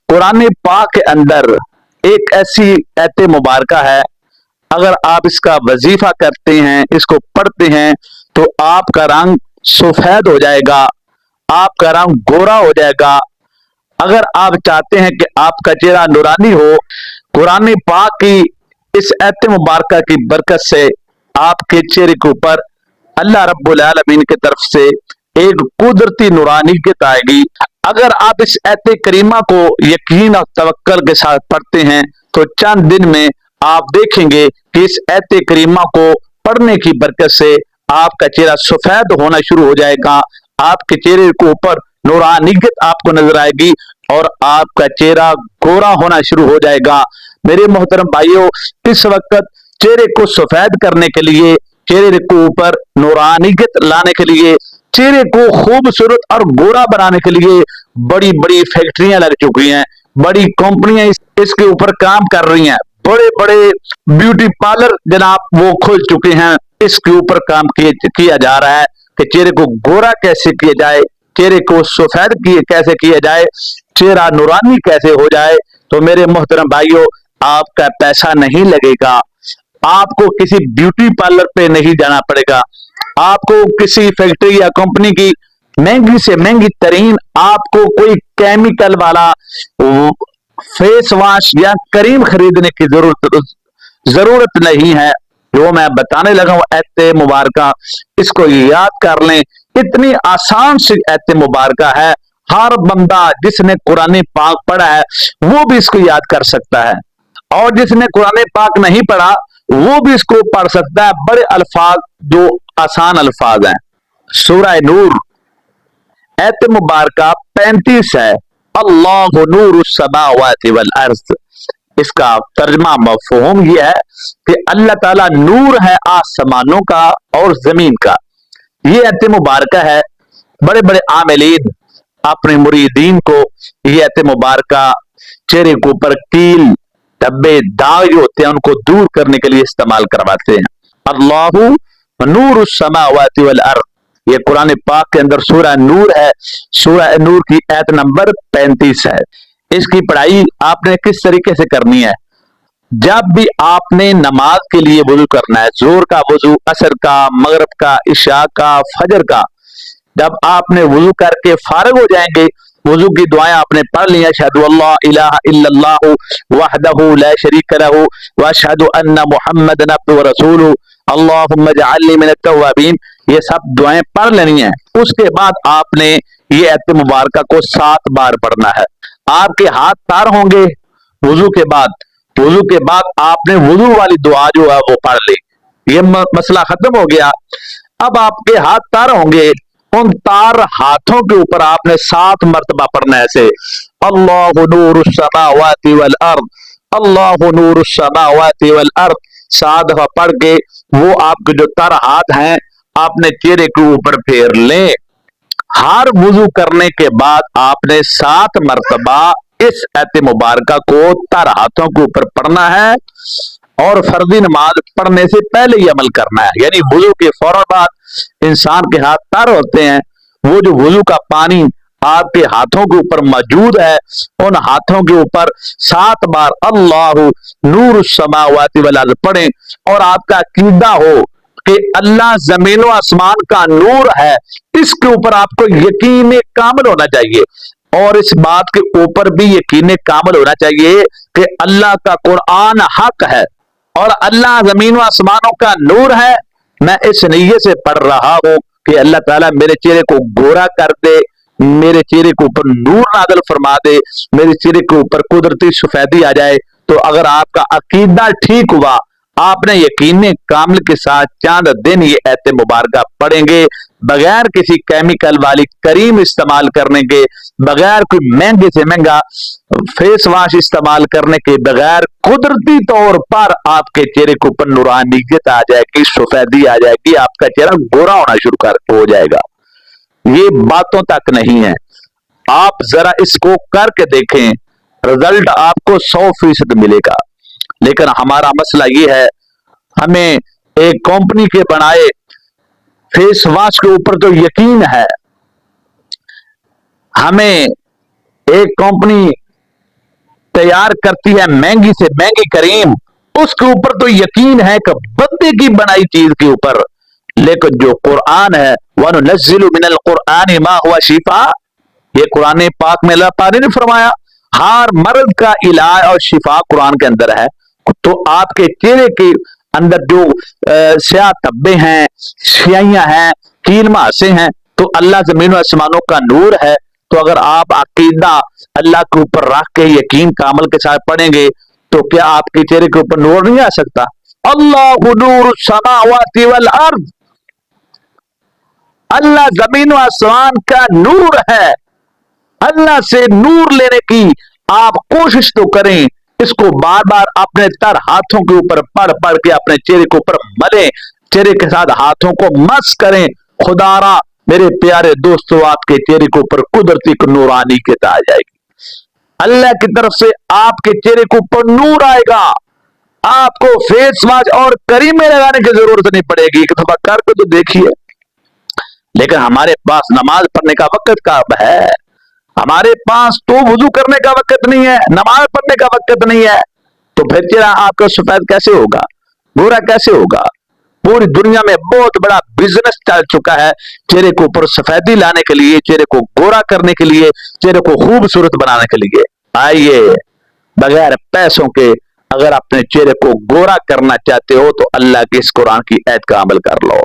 कुरान पाक के अंदर एक ऐसी आयत मुबारक है, अगर आप इसका वजीफा करते हैं, इसको पढ़ते हैं, तो आपका रंग सफेद हो जाएगा, आपका रंग गोरा हो जाएगा। अगर आप चाहते हैं कि आपका चेहरा नूरानी हो, कुरान पाक की इस आयत मुबारक की बरकत से आपके चेहरे के ऊपर अल्लाह रब्बुल आलमीन की तरफ से एक कुदरती नूरानियत आएगी। अगर आप इस आयत करीमा को यकीन और तवक्कल के साथ पढ़ते हैं तो चंद दिन में आप देखेंगे कि इस आयत करीमा को पढ़ने की बरकत से आपका चेहरा सफेद होना शुरू हो जाएगा, आपके चेहरे के ऊपर नूरानियत आपको नजर आएगी और आपका चेहरा गोरा होना शुरू हो जाएगा। मेरे मोहतरम भाइयों, इस वक्त चेहरे को सफेद करने के लिए, चेहरे के ऊपर नूरानियत लाने के लिए, चेहरे को खूबसूरत और गोरा बनाने के लिए बड़ी बड़ी फैक्ट्रियां लग चुकी हैं, बड़ी कंपनियां इसके ऊपर काम कर रही हैं, बड़े बड़े ब्यूटी पार्लर जनाब वो खुल चुके हैं। इसके ऊपर काम किया जा रहा है कि चेहरे को गोरा कैसे किया जाए, चेहरे को सफेद कैसे किया जाए, चेहरा नूरानी कैसे हो जाए। तो मेरे मोहतरम भाइयों, आपका पैसा नहीं लगेगा, आपको किसी ब्यूटी पार्लर पे नहीं जाना पड़ेगा, आपको किसी फैक्ट्री या कंपनी की महंगी से महंगी तरीन आपको कोई केमिकल वाला फेस वॉश या क्रीम खरीदने की जरूरत नहीं है। जो मैं बताने लगा हूं आयत मुबारक, इसको याद कर लें, इतनी आसान सी आयत मुबारक है, हर बंदा जिसने कुरान पाक पढ़ा है वो भी इसको याद कर सकता है, और जिसने कुरान पाक नहीं पढ़ा वो भी इसको पढ़ सकता है। बड़े अल्फाज, जो आसान अल्फाज हैं। सूरह नूर आयत मुबारक 35 है, अल्लाहु नूरुस समावाति वल अर्ज़। इसका तर्जमा मफ़हूम यह है कि अल्लाह ताला नूर है आसमानों का और जमीन का। ये आयत मुबारक है, बड़े बड़े आमिलीन अपने मुरीदीन को ये आयत मुबारक चेहरे के ऊपर कील, धब्बे, दाग जो होते हैं उनको दूर करने के लिए इस्तेमाल करवाते हैं। अल्लाहु नूरुस समावाति वल अर्ज़, ये कुरान पाक के अंदर सूरह नूर है, सूरह नूर की आयत नंबर 35 है। इसकी पढ़ाई आपने किस तरीके से करनी है? जब भी आपने नमाज के लिए वुजू करना है, जोर का वुजू, असर का, मगरिब का, इशा का, फजर का, जब आपने वुजू करके फारिग हो जाएंगे, वुजू की दुआएं आपने पढ़ ली, अशहदु अल्ला इलाहा इल्लल्लाहु वहदहु ला शरीक लहु व अशहदु अन्ना मुहम्मदन अब्दुहु व रसूलुहु अल्लाहुम्मा जअलनी मिनत तव्वाबीन, ये सब दुआएं पढ़ लेनी है। उसके बाद आपने ये आयत मुबारक को 7 बार पढ़ना है। आपके हाथ तार होंगे वुजू के बाद, वुजू के बाद आपने वुजू वाली दुआ जो है वो पढ़ ली, ये मसला खत्म हो गया। अब आपके हाथ तार होंगे, उन तार हाथों के ऊपर आपने 7 मरतबा पढ़ना है ऐसे, अल्लाहु नूरुस समावाति वल अर्ज़, अल्लाहु नूरुस समावाति वल अर्ज़। 7 दफा पढ़ के वो आपके जो तार हाथ हैं आपने चेहरे के ऊपर फेर लें। हर वुजू करने के बाद आपने 7 मरतबा इस आयत मुबारक को तार हाथों के ऊपर पढ़ना है, और फर्जी नमाज पढ़ने से पहले ही अमल करना है। यानी वुजू के फौरन बाद इंसान के हाथ तर होते हैं, वो जो वुजू का पानी आपके हाथों के ऊपर मौजूद है, उन हाथों के ऊपर 7 बार अल्लाहु नूरुस समावाति वल अर्ज़ पढ़ें, और आपका अकीदा हो कि अल्लाह जमीन व आसमान का नूर है, इसके ऊपर आपको यकीन कामिल होना चाहिए। और इस बात के ऊपर भी यकीन कामिल होना चाहिए कि अल्लाह का कुरान हक है और अल्लाह जमीन व आसमानों का नूर है। मैं इस नीयत से पढ़ रहा हूं कि अल्लाह ताला मेरे चेहरे को गोरा कर दे, मेरे चेहरे के ऊपर नूर नाज़िल फरमा दे, मेरे चेहरे के ऊपर कुदरती सफेदी आ जाए। तो अगर आपका अकीदा ठीक हुआ, आपने यकीन कामिल के साथ चंद दिन ये आयत मुबारक पढ़ेंगे, बगैर किसी केमिकल वाली क्रीम इस्तेमाल करने के, बगैर कोई महंगे से महंगा फेस वॉश इस्तेमाल करने के बगैर, कुदरती तौर पर आपके चेहरे के ऊपर नूरानियत आ जाएगी, सफेदी आ जाएगी, आपका चेहरा गोरा होना शुरू हो जाएगा। ये बातों तक नहीं है, आप जरा इसको करके देखें, रिजल्ट आपको 100% मिलेगा। लेकिन हमारा मसला ये है, हमें एक कंपनी के बनाए फेस वॉश के ऊपर तो यकीन है, हमें एक कंपनी तैयार करती है महंगी से महंगी करीम, उसके ऊपर तो यकीन है कि बंदे की बनाई चीज के ऊपर। लेकिन जो कुरान है, वनुनज़्ज़िलु मिनल कुरानी मा हुवा शिफा, ये कुरान पाक में अल्लाह पाक ने फरमाया हर मर्द का इलाज और शिफा कुरान के अंदर है। तो आपके चेहरे के अंदर जो स्याह धब्बे हैं, स्याहियां हैं, कील मुहासे हैं, तो अल्लाह जमीन और आसमानों का नूर है। तो अगर आप अकीदा अल्लाह के ऊपर रख के यकीन कामल के साथ पढ़ेंगे तो क्या आपके चेहरे के ऊपर नूर नहीं आ सकता? अल्लाहु नूरु समावाति वल अर्द, अल्लाह जमीन और आसमान का नूर है। अल्लाह से नूर लेने की आप कोशिश तो करें, इसको बार बार अपने तर हाथों के ऊपर पढ़ पढ़ के अपने चेहरे के ऊपर मलें, चेहरे के साथ हाथों को मस करें। खुदारा मेरे प्यारे दोस्तों, आपके चेहरे के ऊपर कुदरती नूरानी की आ जाएगी, अल्लाह की तरफ से आपके चेहरे के ऊपर नूर आएगा। आपको फेस वॉश और करीमे लगाने की जरूरत नहीं पड़ेगी, एक दफा करके तो देखिए। लेकिन हमारे पास नमाज पढ़ने का वक्त कब है? हमारे पास तो वुजू करने का वक्त नहीं है, नमाज पढ़ने का वक्त नहीं है, तो फिर चेहरा आपका सफेद कैसे होगा, गोरा कैसे होगा? पूरी दुनिया में बहुत बड़ा बिजनेस चल चुका है चेहरे के ऊपर सफेदी लाने के लिए, चेहरे को गोरा करने के लिए, चेहरे को खूबसूरत बनाने के लिए। आइए, बगैर पैसों के अगर अपने चेहरे को गोरा करना चाहते हो तो अल्लाह के इस कुरान की आयत का अमल कर लो।